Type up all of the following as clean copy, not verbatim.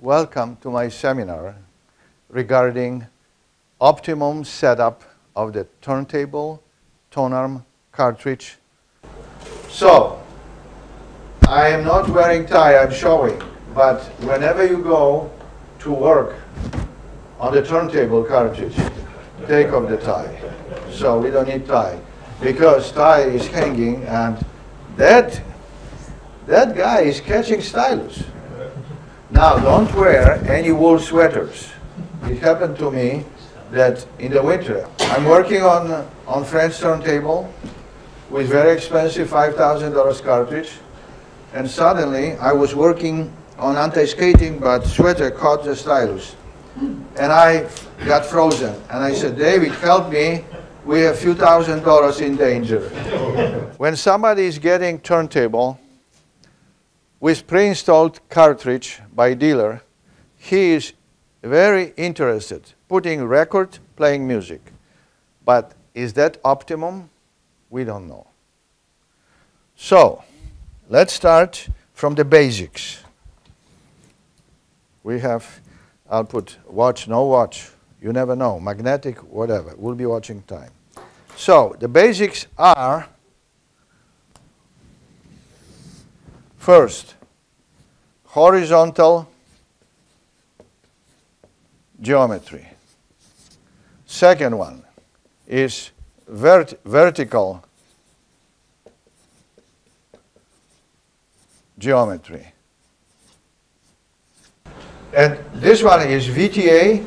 Welcome to my seminar regarding optimum setup of the turntable, tonearm, cartridge. So, I am not wearing tie, I'm showing, but whenever you go to work on the turntable cartridge, take off the tie. So we don't need tie, because tie is hanging and that guy is catching stylus. Now, don't wear any wool sweaters. It happened to me that in the winter, I'm working on French turntable with very expensive $5,000 cartridge, and suddenly I was working on anti-skating, but sweater caught the stylus. And I got frozen. And I said, David, help me. We have a few $1,000s in danger. When somebody is getting turntable with pre-installed cartridge by dealer, he is very interested putting record, playing music. But is that optimum? We don't know. So let's start from the basics. We have, I'll put watch, no watch, you never know, magnetic, whatever, we'll be watching time. So the basics are, first, horizontal geometry. Second one is vertical geometry. And this one is VTA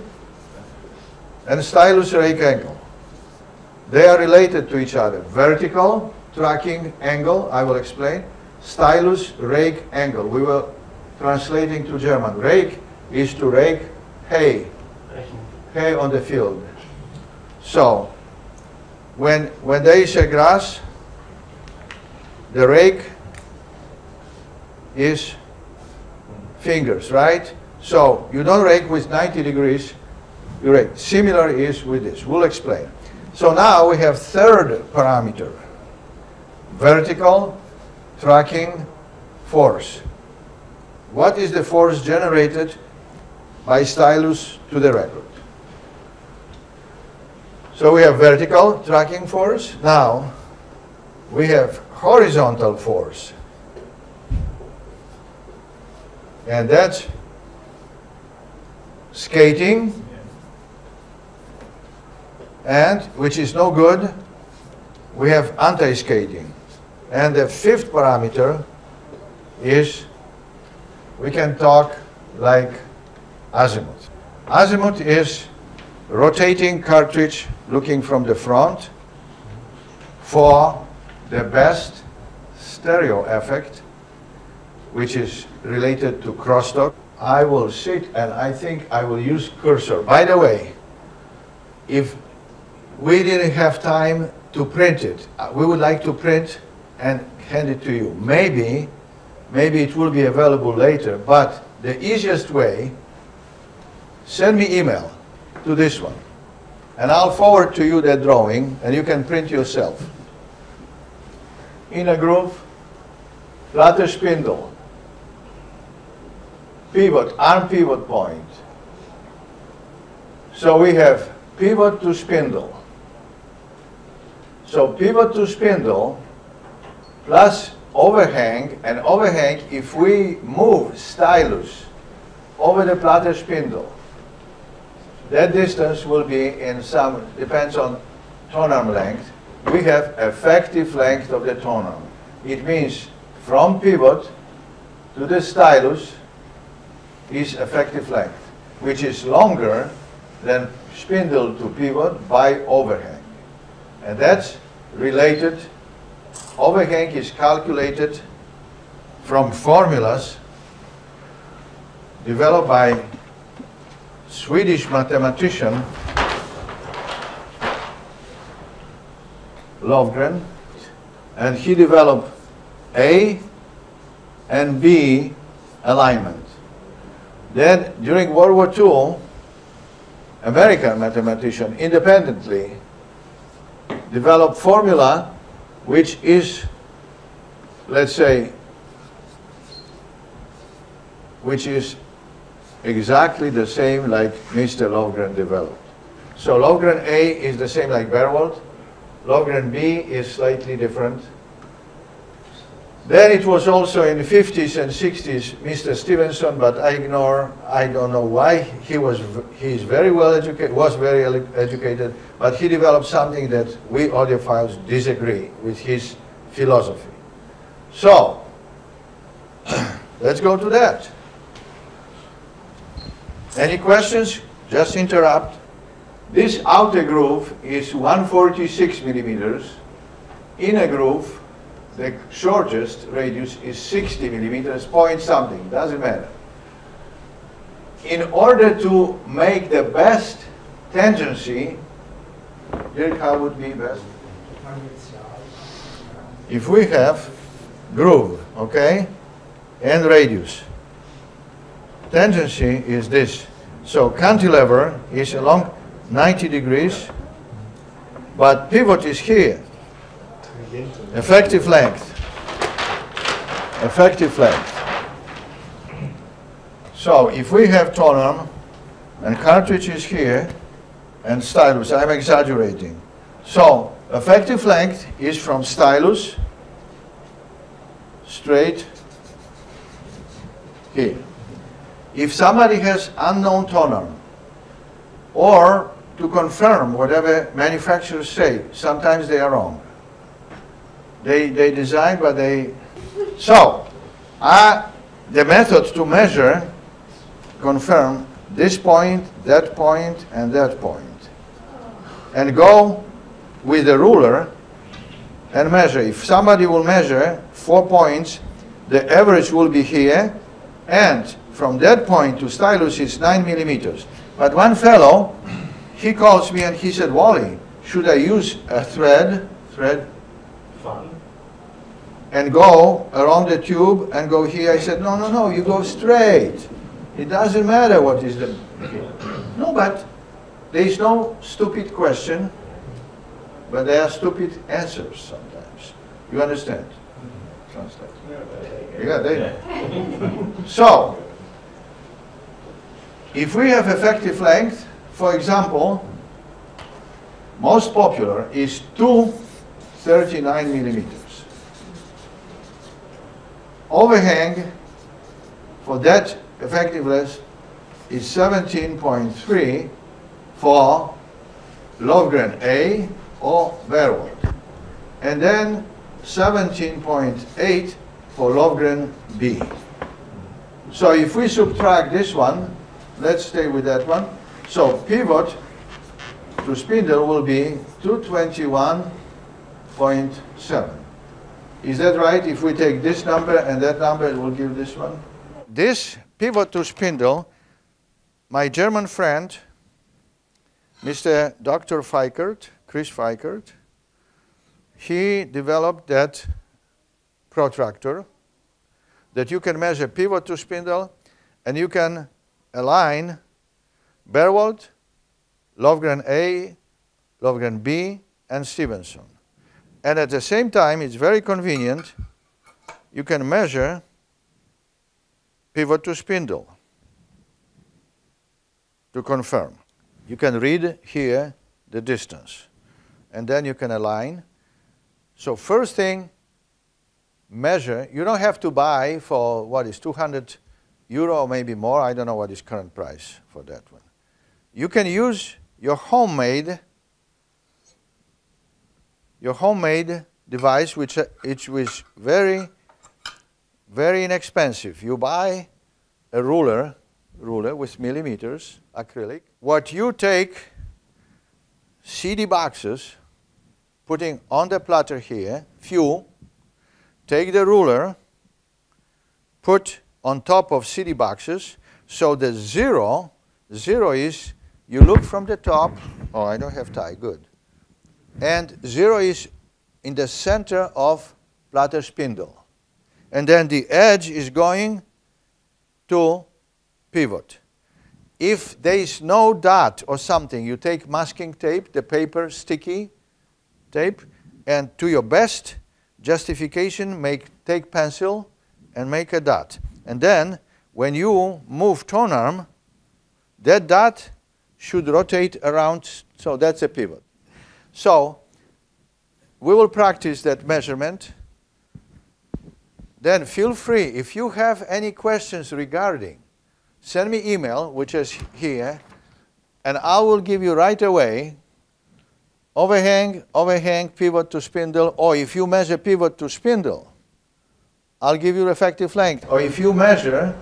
and stylus rake angle. They are related to each other. Vertical tracking angle, I will explain. Stylus rake angle. We were translating to German. Rake is to rake hay. Hay on the field. So, when there is a grass, the rake is fingers, right? So, you don't rake with 90 degrees, you rake. Similar is with this. We'll explain. So now we have third parameter, vertical tracking force. What is the force generated by stylus to the record? So we have vertical tracking force. Now we have horizontal force. And that's skating, and which is no good, we have anti-skating. And the fifth parameter is, we can talk like azimuth. Azimuth is rotating cartridge looking from the front for the best stereo effect, which is related to crosstalk. I will sit and I think I will use cursor. By the way, if we didn't have time to print it, we would like to print and hand it to you. Maybe it will be available later, but the easiest way, send me email to this one, and I'll forward to you that drawing, and you can print yourself. In a groove, platter spindle, pivot, arm pivot point. So we have pivot to spindle. So pivot to spindle plus overhang, and overhang, if we move stylus over the platter spindle, that distance will be in some, depends on tonearm length. We have effective length of the tonearm. It means from pivot to the stylus is effective length, which is longer than spindle to pivot by overhang. And that's related. Overhang is calculated from formulas developed by Swedish mathematician Lovgren, and he developed A and B alignment. Then during World War II, American mathematician independently developed formula which is, let's say, which is exactly the same like Mr. Lovgren developed. So Lovgren A is the same like Berwald. Lovgren B is slightly different. Then it was also in the 50s and 60s Mr. Stevenson, but I don't know why. He's very well educated, was very educated, but he developed something that we audiophiles disagree with his philosophy. So, let's go to that. Any questions? Just interrupt. This outer groove is 146 millimeters. Inner groove, the shortest radius is 60 millimeters, point something, doesn't matter. In order to make the best tangency, Dirk, how would be best? If we have groove, okay, and radius, tangency is this. So cantilever is along 90 degrees, but pivot is here. Effective length. Effective length. So if we have tonearm and cartridge is here and stylus, I'm exaggerating. So effective length is from stylus straight here. If somebody has unknown tonearm, or to confirm whatever manufacturers say, sometimes they are wrong. They design, but they... So, the method to measure, confirm this point, and that point. And go with the ruler and measure. If somebody will measure 4 points, the average will be here, and from that point to stylus is 9 millimeters. But one fellow, he calls me and he said, Wally, should I use a thread? Fun. And go around the tube and go here? I said, no, you go straight. It doesn't matter what is the... No, but there is no stupid question, but there are stupid answers sometimes. You understand? Translate. Yeah, they know. So, if we have effective length, for example, most popular is 239 millimeters. Overhang for that effectiveness is 17.3 for Lovgren A or Berwald, and then 17.8 for Lovgren B. So if we subtract this one, let's stay with that one. So pivot to spindle will be 221.7. Is that right? If we take this number and that number, it will give this one. This pivot to spindle, my German friend, Mr. Dr. Feickert, Chris Feickert, he developed that protractor that you can measure pivot to spindle, and you can align Berwald, Lovgren A, Lovgren B, and Stevenson. And at the same time, it's very convenient, you can measure pivot to spindle to confirm. You can read here the distance, and then you can align. So first thing, measure. You don't have to buy for, what is 200 euro or maybe more. I don't know what is current price for that one. You can use your homemade device, which is very, very inexpensive. You buy a ruler with millimeters, acrylic. What you take, CD boxes, putting on the platter here, few, take the ruler, put on top of CD boxes, so the zero is, you look from the top, oh, I don't have tie, good. And 0 is in the center of platter spindle. And then the edge is going to pivot. If there is no dot or something, you take masking tape, the paper, sticky tape, and to your best justification, take pencil and make a dot. And then, when you move tonearm, that dot should rotate around, so that's a pivot. So we will practice that measurement. Then feel free, if you have any questions regarding, send me email, which is here, and I will give you right away overhang, overhang, pivot to spindle, or if you measure pivot to spindle, I'll give you effective length. Or if you measure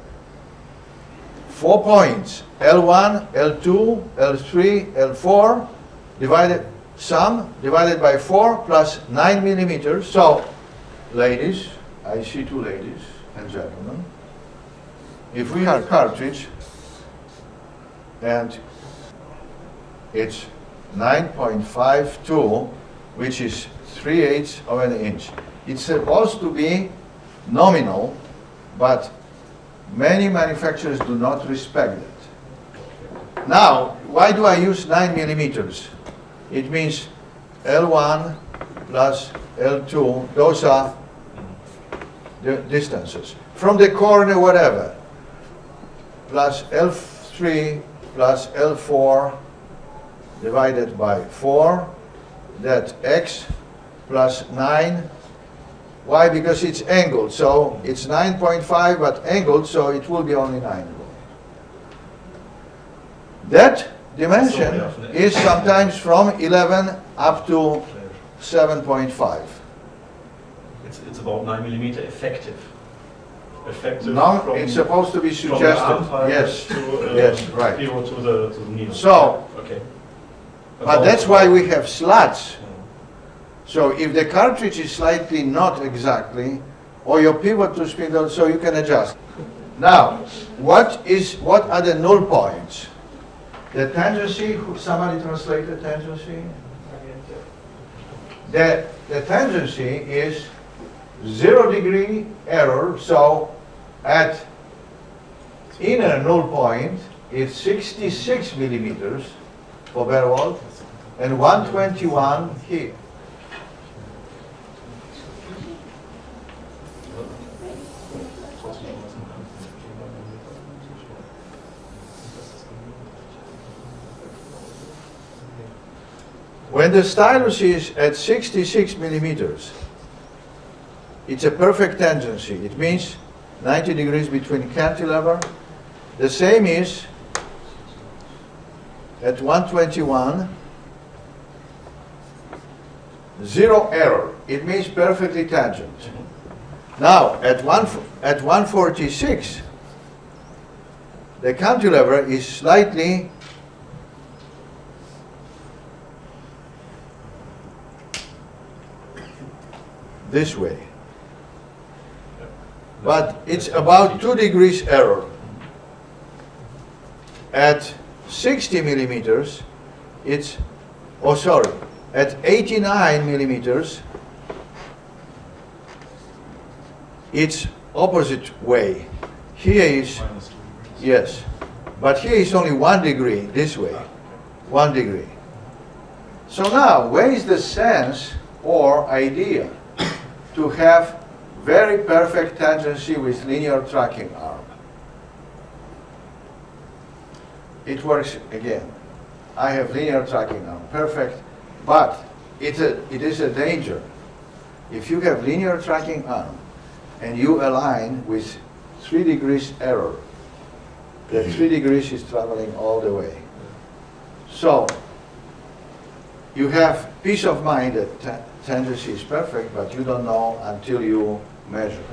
4 points, L1, L2, L3, L4, sum divided by 4 plus 9 millimeters. So, ladies, I see 2 ladies and gentlemen. If we have cartridge and it's 9.52, which is 3/8 of an inch. It's supposed to be nominal, but many manufacturers do not respect it. Now, why do I use 9 millimeters? It means L1 plus L2, those are the distances. From the corner, whatever, plus L3 plus L4 divided by 4, that x plus 9. Why? Because it's angled, so it's 9.5, but angled, so it will be only 9. That dimension is sometimes from 11 up to 7.5. It's about 9 millimeter effective. No, it's supposed to be suggested. Yes, yes, right. To the needle. So, okay. But that's why we have slots. So if the cartridge is slightly not exactly, or your pivot to spindle, so you can adjust. Now, what are the null points? The tangency, somebody translated tangency? The tangency is 0 degree error, so at inner null point it's 66 millimeters for Berwald and 121 here. When the stylus is at 66 millimeters, it's a perfect tangency. It means 90 degrees between cantilever. The same is at 121, 0 error. It means perfectly tangent. Now, at 146, the cantilever is slightly this way. But it's about 2 degrees error. At 60 millimeters, it's, oh sorry, at 89 millimeters, it's opposite way. Here is, yes, but here is only 1 degree this way, 1 degree. So now, where is the sense or idea to have very perfect tangency with linear tracking arm? It works again. I have linear tracking arm, perfect, but it is a danger. If you have linear tracking arm and you align with 3 degrees error, the 3 degrees is traveling all the way. So you have peace of mind that tangency is perfect, but you don't know until you measure.